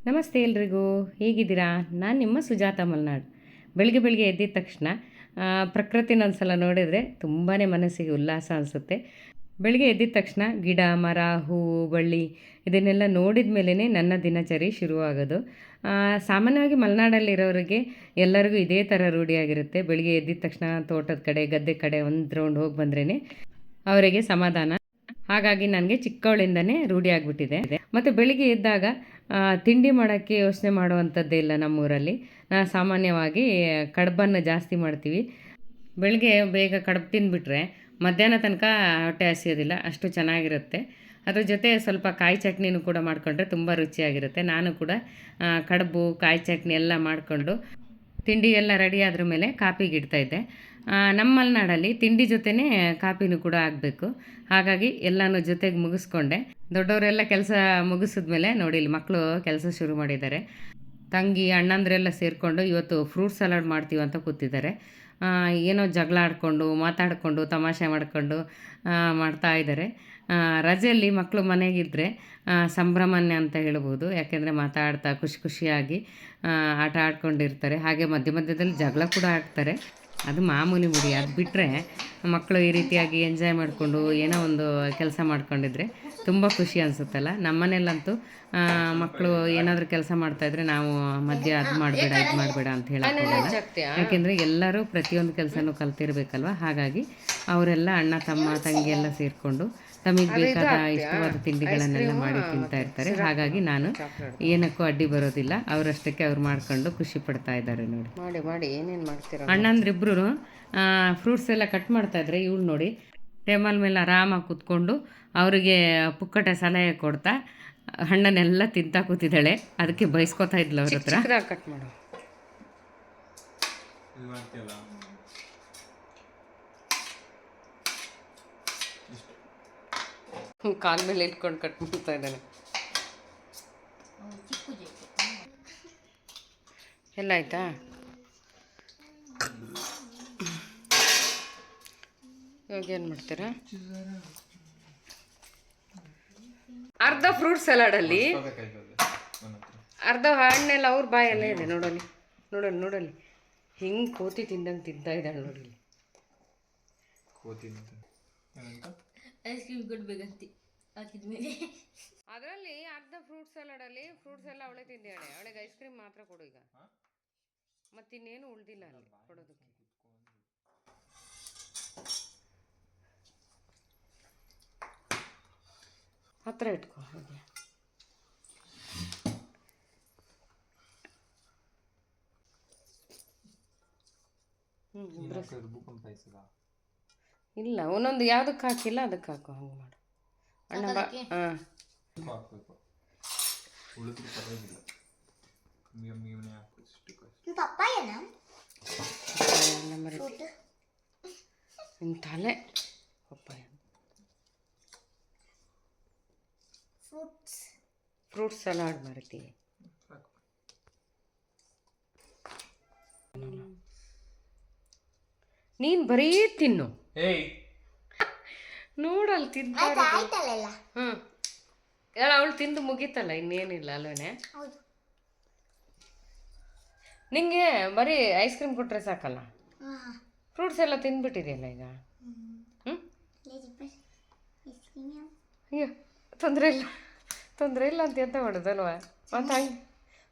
ನಮಸ್ತೆ ಎಲ್ರಿಗೂ, ಹೇಗಿದ್ದೀರಾ? ನಾನು ನಿಮ್ಮ ಸುಜಾತ ಮಲ್ನಾಡ್. ಬೆಳಿಗ್ಗೆ ಎದ್ದಿದ ತಕ್ಷಣ ಪ್ರಕೃತಿನ ಒಂದ್ಸಲ ನೋಡಿದರೆ ತುಂಬಾ ಮನಸ್ಸಿಗೆ ಉಲ್ಲಾಸ ಅನಿಸುತ್ತೆ. ಬೆಳಿಗ್ಗೆ ಎದ್ದಿದ ತಕ್ಷಣ ಗಿಡ, ಮರ, ಹೂವು, ಬಳ್ಳಿ ಇದನ್ನೆಲ್ಲ ನೋಡಿದ ಮೇಲೇ ನನ್ನ ದಿನಚರಿ ಶುರುವಾಗೋದು. ಸಾಮಾನ್ಯವಾಗಿ ಮಲೆನಾಡಲ್ಲಿರೋರಿಗೆ ಎಲ್ಲರಿಗೂ ಇದೇ ಥರ ರೂಢಿಯಾಗಿರುತ್ತೆ. ಬೆಳಿಗ್ಗೆ ಎದ್ದಿದ ತಕ್ಷಣ ತೋಟದ ಕಡೆ, ಗದ್ದೆ ಕಡೆ ಒಂದು ರೌಂಡ್ ಹೋಗಿ ಬಂದ್ರೇ ಅವರಿಗೆ ಸಮಾಧಾನ. ಹಾಗಾಗಿ ನನಗೆ ಚಿಕ್ಕವಳಿಂದನೇ ರೂಢಿ ಆಗಿಬಿಟ್ಟಿದೆ. ಮತ್ತು ಬೆಳಿಗ್ಗೆ ಎದ್ದಾಗ ತಿಂಡಿ ಮಾಡೋಕ್ಕೆ ಯೋಚನೆ ಮಾಡುವಂಥದ್ದೇ ಇಲ್ಲ ನಮ್ಮೂರಲ್ಲಿ. ಸಾಮಾನ್ಯವಾಗಿ ಕಡುಬನ್ನು ಜಾಸ್ತಿ ಮಾಡ್ತೀವಿ. ಬೆಳಿಗ್ಗೆ ಬೇಗ ಕಡುಬು ತಿಂದುಬಿಟ್ರೆ ಮಧ್ಯಾಹ್ನ ತನಕ ಹೊಟ್ಟೆ ಹಸಿಯೋದಿಲ್ಲ, ಅಷ್ಟು ಚೆನ್ನಾಗಿರುತ್ತೆ. ಅದ್ರ ಜೊತೆ ಸ್ವಲ್ಪ ಕಾಯಿ ಚಟ್ನಿನೂ ಕೂಡ ಮಾಡಿಕೊಂಡ್ರೆ ತುಂಬ ರುಚಿಯಾಗಿರುತ್ತೆ. ನಾನು ಕೂಡ ಕಡುಬು, ಕಾಯಿ ಚಟ್ನಿ ಎಲ್ಲ ಮಾಡಿಕೊಂಡು ತಿಂಡಿ ಎಲ್ಲ ರೆಡಿ ಆದ್ರ ಮೇಲೆ ಕಾಪಿಗೆ ಇಡ್ತಾಯಿದ್ದೆ. ನಮ್ಮ ಮಲೆನಾಡಲ್ಲಿ ತಿಂಡಿ ಜೊತೆನೇ ಕಾಪಿನೂ ಕೂಡ ಆಗಬೇಕು. ಹಾಗಾಗಿ ಎಲ್ಲನೂ ಜೊತೆಗೆ ಮುಗಿಸ್ಕೊಂಡೆ. ದೊಡ್ಡವರೆಲ್ಲ ಕೆಲಸ ಮುಗಿಸಿದ್ಮೇಲೆ ನೋಡಿ ಇಲ್ಲಿ ಮಕ್ಕಳು ಕೆಲಸ ಶುರು ಮಾಡಿದ್ದಾರೆ. ತಂಗಿ ಅಣ್ಣಂದ್ರೆಲ್ಲ ಸೇರಿಕೊಂಡು ಇವತ್ತು ಫ್ರೂಟ್ ಸಲಾಡ್ ಮಾಡ್ತೀವಿ ಅಂತ ಕೂತಿದ್ದಾರೆ. ಏನೋ ಜಗಳ ಆಡಿಕೊಂಡು ಮಾತಾಡಿಕೊಂಡು ತಮಾಷೆ ಮಾಡಿಕೊಂಡು ಮಾಡ್ತಾ ಇದ್ದಾರೆ. ರಜೆಯಲ್ಲಿ ಮಕ್ಕಳು ಮನೆಗಿದ್ದರೆ ಸಂಭ್ರಮನೆ ಅಂತ ಹೇಳ್ಬೋದು. ಯಾಕೆಂದರೆ ಮಾತಾಡ್ತಾ ಖುಷಿಯಾಗಿ ಆಟ ಆಡ್ಕೊಂಡಿರ್ತಾರೆ. ಹಾಗೆ ಮಧ್ಯದಲ್ಲಿ ಜಗಳ ಕೂಡ ಆಡ್ತಾರೆ. ಅದು ಮಾಮೂಲಿ ಬಿಡಿ. ಅದು ಬಿಟ್ಟರೆ ಮಕ್ಕಳು ಈ ರೀತಿಯಾಗಿ ಎಂಜಾಯ್ ಮಾಡಿಕೊಂಡು ಏನೋ ಒಂದು ಕೆಲಸ ಮಾಡ್ಕೊಂಡಿದ್ರೆ ತುಂಬ ಖುಷಿ ಅನಿಸುತ್ತಲ್ಲ. ನಮ್ಮನೇಲಂತೂ ಮಕ್ಕಳು ಏನಾದರೂ ಕೆಲಸ ಮಾಡ್ತಾಯಿದ್ರೆ ನಾವು ಮಧ್ಯೆ ಅದು ಮಾಡಬೇಡ ಇದು ಮಾಡಬೇಡ ಅಂತ ಹೇಳೋಕ್ಕಾಗಲ್ಲ. ಯಾಕೆಂದರೆ ಎಲ್ಲರೂ ಪ್ರತಿಯೊಂದು ಕೆಲಸನೂ ಕಲ್ತಿರ್ಬೇಕಲ್ವ. ಹಾಗಾಗಿ ಅವರೆಲ್ಲ ಅಣ್ಣ ತಮ್ಮ ತಂಗಿ ಎಲ್ಲ ಸೇರಿಕೊಂಡು ತಮಗೆ ಬೇಕಾದ ಇಷ್ಟವಾದ ತಿಂಡಿಗಳನ್ನೆಲ್ಲ ಮಾಡಿ ತಿಂತಾ ಇರ್ತಾರೆ. ಹಾಗಾಗಿ ನಾನು ಏನಕ್ಕೂ ಅಡ್ಡಿ ಬರೋದಿಲ್ಲ. ಅವರಷ್ಟಕ್ಕೆ ಅವ್ರು ಮಾಡ್ಕೊಂಡು ಖುಷಿ ಪಡ್ತಾ ಇದ್ದಾರೆ. ನೋಡಿ ಮಾಡಿ ಏನೇನು ಮಾಡ್ತೀರ. ಅಣ್ಣಂದ್ರಿಬ್ರು ಫ್ರೂಟ್ಸ್ ಎಲ್ಲ ಕಟ್ ಮಾಡ್ತಾಯಿದ್ರೆ ಇವಳು ನೋಡಿ ಟೇಬಲ್ ಮೇಲೆ ಆರಾಮಾಗಿ ಕೂತ್ಕೊಂಡು ಅವರಿಗೆ ಪುಕ್ಕಟೆ ಸಲಹೆ ಕೊಡ್ತಾ ಹಣ್ಣನ್ನೆಲ್ಲ ತಿಂತಾ ಕೂತಿದ್ದಾಳೆ. ಅದಕ್ಕೆ ಬಯಸ್ಕೊತಾ ಇದ್ಲು ಅವ್ರ ಹತ್ರ. ಕಟ್ ಮಾಡು ಕಾಲ ಮೇಲೆ ಇಟ್ಕೊಂಡು ಕಟ್ ಮಾಡ್ತಾ ಇದ್ದಾನೆ. ಎಲ್ಲ ಆಯ್ತಾ? ಇವಾಗ ಏನು ಮಾಡ್ತೀರಾ? ಅರ್ಧ ಫ್ರೂಟ್ ಸಲಾಡಲ್ಲಿ ಅರ್ಧ ಹಣ್ಣೆಲ್ಲ ಅವ್ರ ಬಾಯಲ್ಲೇ ಇದೆ. ನೋಡಲಿ ಹಿಂಗೆ ಕೋತಿ ತಿಂದಂಗೆ ತಿಂತಾ ಇದ್ದಾಳೆ ನೋಡಿ. ಐಸ್ ಕ್ರೀಮ್ ಕೊಡ್ಬೇಕಂತೆ ಹಾಕಿದ್ಮೇಲೆ ಅದರಲ್ಲಿ ಅರ್ಧ ಫ್ರೂಟ್ ಸಲಾಡಲ್ಲಿ ಫ್ರೂಟ್ಸ್ ಎಲ್ಲ ಅವಳೆ ತಿಂದಾಳೆ. ಅವಳಿಗೆ ಐಸ್ ಕ್ರೀಮ್ ಮಾತ್ರ ಕೊಡು ಈಗ. ಮತ್ತಿನ್ನೇನು ಉಳ್ದಿಲ್ಲ ಅಲ್ಲಿ ಕೊಡೋದಕ್ಕೆ. ಹತ್ರ ಇಟ್ಕೋ ಹಾಗೆ. ಇಲ್ಲ, ಒಂದೊಂದು ಯಾವುದಕ್ಕೆ ಹಾಕಿಲ್ಲ ಅದಕ್ಕೆ ಹಾಕೋ. ಹಂಗೆ ಮಾಡು ಅಣ್ಣ. ನಿಮ್ಮ ತಲೆ ಪಪ್ಪಾಯ ಫ್ರೂಟ್ ಸಲಾಡ್ ಮಾಡ್ತೀವಿ. ನೀನು ಬರೀ ತಿನ್ನು. ನೋಡಲ್ಲಿ ತಿಂತ. ಎಲ್ಲ ಅವಳು ತಿಂದು ಮುಗೀತಲ್ಲ, ಇನ್ನೇನಿಲ್ಲ ಅಲ್ವೇನೆ. ನಿಂಗೆ ಬರೀ ಐಸ್ ಕ್ರೀಮ್ ಕೊಟ್ಟರೆ ಸಾಕಲ್ಲ. ಫ್ರೂಟ್ಸ್ ಎಲ್ಲ ತಿಂದ್ಬಿಟ್ಟಿದೆಯಲ್ಲ ಈಗ. ಅಯ್ಯೋ ತೊಂದರೆ ಇಲ್ಲ ಅಂತ ಎಂತ ಮಾಡೋದಲ್ವ. ಮತ್ತು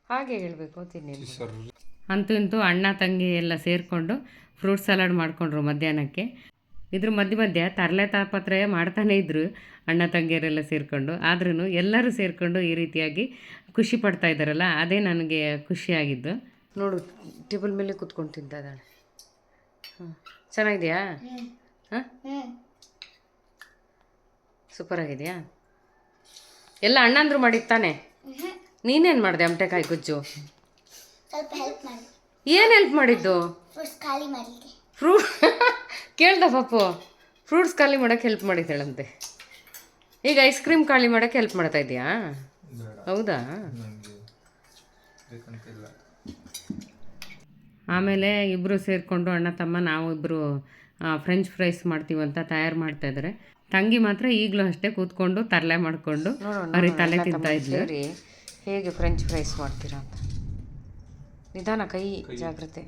ಹಾಗೆ ಹೇಳಬೇಕು ತಿನ್ನಿ. ಅಂತೂ ಅಣ್ಣ ತಂಗಿ ಎಲ್ಲ ಸೇರಿಕೊಂಡು ಫ್ರೂಟ್ ಸಲಾಡ್ ಮಾಡಿಕೊಂಡ್ರು ಮಧ್ಯಾಹ್ನಕ್ಕೆ. ಇದ್ರ ಮಧ್ಯೆ ತರಲೆ ತಾಪತ್ರಯ ಮಾಡ್ತಾನೇ ಇದ್ರು ಅಣ್ಣ ತಂಗಿಯರೆಲ್ಲ ಸೇರಿಕೊಂಡು. ಆದ್ರೂ ಎಲ್ಲರೂ ಸೇರಿಕೊಂಡು ಈ ರೀತಿಯಾಗಿ ಖುಷಿ ಪಡ್ತಾ ಇದ್ದಾರಲ್ಲ, ಅದೇ ನನಗೆ ಖುಷಿಯಾಗಿದ್ದು. ನೋಡು ಟೇಬಲ್ ಮೇಲೆ ಕೂತ್ಕೊಂಡು ತಿಂತಾ ಇದ್ದಾಳೆ. ಚೆನ್ನಾಗಿದೆಯಾ? ಸೂಪರ್ ಆಗಿದೆಯಾ? ಎಲ್ಲ ಅಣ್ಣಂದ್ರು ಮಾಡಿತ್ತಾನೆ. ನೀನೇನು ಮಾಡಿದೆ? ಅಮಟೆಕಾಯಿ ಗುಜ್ಜು. ಏನು ಹೆಲ್ಪ್ ಮಾಡಿದ್ದು? ಫ್ರೂಟ್ ಕೇಳ್ದ ಪಾಪು. ಫ್ರೂಟ್ಸ್ ಖಾಲಿ ಮಾಡೋಕ್ಕೆ ಹೆಲ್ಪ್ ಮಾಡಿದ್ದಾಳಂತೆ. ಈಗ ಐಸ್ ಕ್ರೀಮ್ ಖಾಲಿ ಮಾಡೋಕ್ಕೆ ಹೆಲ್ಪ್ ಮಾಡ್ತಾ ಇದೆಯಾ? ಹೌದಾ? ಆಮೇಲೆ ಇಬ್ಬರು ಸೇರಿಕೊಂಡು ಅಣ್ಣ ತಮ್ಮ ನಾವು ಇಬ್ಬರು ಫ್ರೆಂಚ್ ಫ್ರೈಸ್ ಮಾಡ್ತೀವಂತ ತಯಾರು ಮಾಡ್ತಾಯಿದ್ದಾರೆ. ತಂಗಿ ಮಾತ್ರ ಈಗಲೂ ಅಷ್ಟೇ ಕೂತ್ಕೊಂಡು ತರಲೆ ಮಾಡಿಕೊಂಡು ಅವ್ರಿಗೆ ತಲೆ ತಿಂತಾ ಇದ್ಲು. ಹೇಗೆ ಫ್ರೆಂಚ್ ಫ್ರೈಸ್ ಮಾಡ್ತೀರಾ ಅಂತ. ನಿಧಾನ, ಕೈ ಜಾಗ್ರತೆ.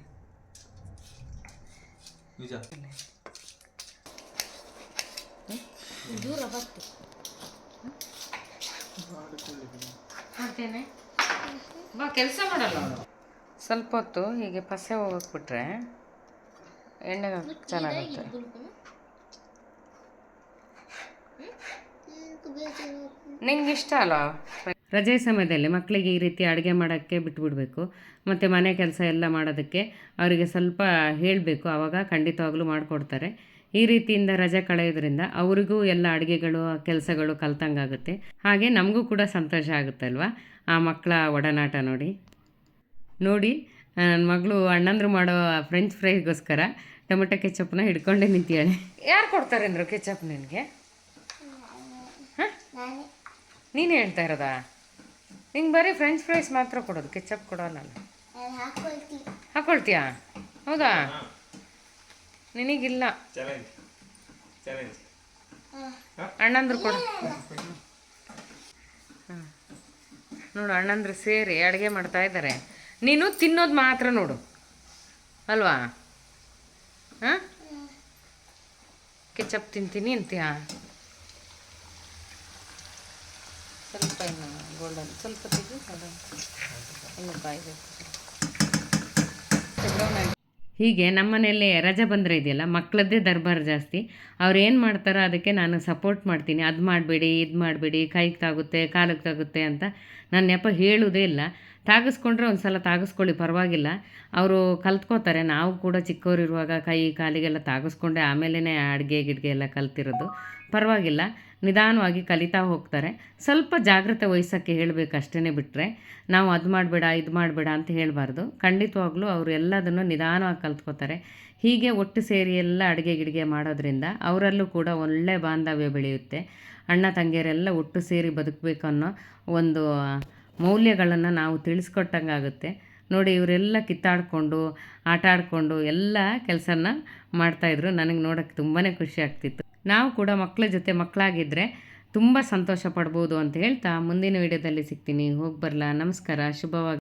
ದೂರ ಬತ್ತು ಮಾಡ್ತೇನೆ. ಬಾ, ಕೆಲಸ ಮಾಡಲ್ಲ. ಸ್ವಲ್ಪ ಹೊತ್ತು ಹೀಗೆ ಪಸೆ ಹೋಗಕ್ಕೆ ಬಿಟ್ರೆ ಎಣ್ಣೆ ಚೆನ್ನಾಗುತ್ತೆ. ನಿಂಗೆ ಇಷ್ಟ ಅಲ್ಲ? ರಜೆ ಸಮಯದಲ್ಲಿ ಮಕ್ಕಳಿಗೆ ಈ ರೀತಿ ಅಡುಗೆ ಮಾಡೋಕ್ಕೆ ಬಿಟ್ಬಿಡಬೇಕು. ಮತ್ತು ಮನೆ ಕೆಲಸ ಎಲ್ಲ ಮಾಡೋದಕ್ಕೆ ಅವರಿಗೆ ಸ್ವಲ್ಪ ಹೇಳಬೇಕು, ಆವಾಗ ಖಂಡಿತವಾಗ್ಲೂ ಮಾಡಿಕೊಡ್ತಾರೆ. ಈ ರೀತಿಯಿಂದ ರಜೆ ಕಳೆಯೋದ್ರಿಂದ ಅವರಿಗೂ ಎಲ್ಲ ಅಡುಗೆಗಳು ಕೆಲಸಗಳು ಕಲ್ತಂಗಾಗುತ್ತೆ. ಹಾಗೆ ನಮಗೂ ಕೂಡ ಸಂತೋಷ ಆಗುತ್ತಲ್ವ ಆ ಮಕ್ಕಳ ಒಡನಾಟ ನೋಡಿ. ನನ್ನ ಮಗಳು ಅಣ್ಣಂದ್ರು ಮಾಡೋ ಫ್ರೆಂಚ್ ಫ್ರೈಗೋಸ್ಕರ ಟೊಮೆಟೊ ಕೆಚಪ್ನ ಹಿಡ್ಕೊಂಡೇ ನಿಂತಿಯಾಳೆ. ಯಾರು ಕೊಡ್ತಾರೆ ಅಂದರು ಕೆಚಪ್ ನಿನಗೆ? ಹಾಂ, ನೀನು ಹೇಳ್ತಾ ಇರೋದಾ? ನಿಂಗೆ ಬರೀ ಫ್ರೆಂಚ್ ಫ್ರೈಸ್ ಮಾತ್ರ ಕೊಡೋದು, ಕೆಚಪ್ ಕೊಡೋಲ್ಲ. ಹಾಕ್ಕೊಳ್ತೀಯಾ? ಹೌದಾ? ನಿನಗಿಲ್ಲ. ಅಣ್ಣಂದ್ರು ಕೊಡು. ಹಾಂ, ನೋಡು, ಅಣ್ಣಂದ್ರು ಸೇರಿ ಅಡುಗೆ ಮಾಡ್ತಾ ಇದ್ದಾರೆ. ನೀನು ತಿನ್ನೋದು ಮಾತ್ರ ನೋಡು ಅಲ್ವಾ? ಹಾಂ, ಕೆಚಪ್ ತಿಂತೀನಿ ಅಂತೀಯಾ? ಸ್ವಲ್ಪ ಇನ್ನು ಗೋಲ್ಡನ್ ಸ್ವಲ್ಪ ತೆಗಿ, ಇನ್ನು ಕಾಯ್ಬೇಕು. ಹೀಗೆ ನಮ್ಮ ಮನೆಯಲ್ಲಿ ರಜೆ ಬಂದರೆ ಇದೆಯಲ್ಲ, ಮಕ್ಕಳದ್ದೇ ದರ್ಬಾರ್ ಜಾಸ್ತಿ. ಅವ್ರು ಏನು ಮಾಡ್ತಾರೋ ಅದಕ್ಕೆ ನಾನು ಸಪೋರ್ಟ್ ಮಾಡ್ತೀನಿ. ಅದು ಮಾಡಬೇಡಿ, ಇದು ಮಾಡಬೇಡಿ, ಕೈಗೆ ತಾಗುತ್ತೆ, ಕಾಲಿಗೆ ತಾಗುತ್ತೆ ಅಂತ ನಾನು ನೆಪ ಹೇಳೋದೇ ಇಲ್ಲ. ತಾಗಿಸ್ಕೊಂಡ್ರೆ ಒಂದು ಸಲ ತಾಗಿಸ್ಕೊಳ್ಳಿ, ಪರವಾಗಿಲ್ಲ, ಅವರು ಕಲ್ತ್ಕೋತಾರೆ. ನಾವು ಕೂಡ ಚಿಕ್ಕವರಿರುವಾಗ ಕೈ ಕಾಲಿಗೆಲ್ಲ ತಾಗಿಸ್ಕೊಂಡೆ ಆಮೇಲೆ ಅಡುಗೆ ಗಿಡ್ಗೆ ಎಲ್ಲ ಕಲ್ತಿರೋದು. ಪರವಾಗಿಲ್ಲ, ನಿಧಾನವಾಗಿ ಕಲಿತಾ ಹೋಗ್ತಾರೆ. ಸ್ವಲ್ಪ ಜಾಗ್ರತೆ ವಹಿಸೋಕ್ಕೆ ಹೇಳಬೇಕು ಅಷ್ಟೇ, ಬಿಟ್ಟರೆ ನಾವು ಅದು ಮಾಡಬೇಡ ಇದು ಮಾಡಬೇಡ ಅಂತ ಹೇಳಬಾರ್ದು. ಖಂಡಿತವಾಗ್ಲೂ ಅವರು ಎಲ್ಲದನ್ನು ನಿಧಾನವಾಗಿ ಕಲ್ತ್ಕೋತಾರೆ. ಹೀಗೆ ಒಟ್ಟು ಸೇರಿ ಎಲ್ಲ ಅಡುಗೆ ಗಿಡಿಗೆ ಮಾಡೋದ್ರಿಂದ ಅವರಲ್ಲೂ ಕೂಡ ಒಳ್ಳೆ ಬಾಂಧವ್ಯ ಬೆಳೆಯುತ್ತೆ. ಅಣ್ಣ ತಂಗಿಯರೆಲ್ಲ ಒಟ್ಟು ಸೇರಿ ಬದುಕಬೇಕು ಅನ್ನೋ ಒಂದು ಮೌಲ್ಯಗಳನ್ನು ನಾವು ತಿಳಿಸ್ಕೊಟ್ಟಂಗಾಗುತ್ತೆ. ನೋಡಿ, ಇವರೆಲ್ಲ ಕಿತ್ತಾಡಿಕೊಂಡು ಆಟ ಆಡಿಕೊಂಡು ಎಲ್ಲ ಕೆಲಸನ ಮಾಡ್ತಾಯಿದ್ರು. ನನಗೆ ನೋಡೋಕ್ಕೆ ತುಂಬಾ ಖುಷಿ ಆಗ್ತಿತ್ತು. ನಾವು ಕೂಡ ಮಕ್ಕಳ ಜೊತೆ ಮಕ್ಕಳಾಗಿದ್ದರೆ ತುಂಬ ಸಂತೋಷ ಪಡ್ಬೋದು ಅಂತ ಹೇಳ್ತಾ ಮುಂದಿನ ವಿಡಿಯೋದಲ್ಲಿ ಸಿಗ್ತೀನಿ. ಹೋಗಿ ಬರಲಾ? ನಮಸ್ಕಾರ, ಶುಭವಾಗಿ.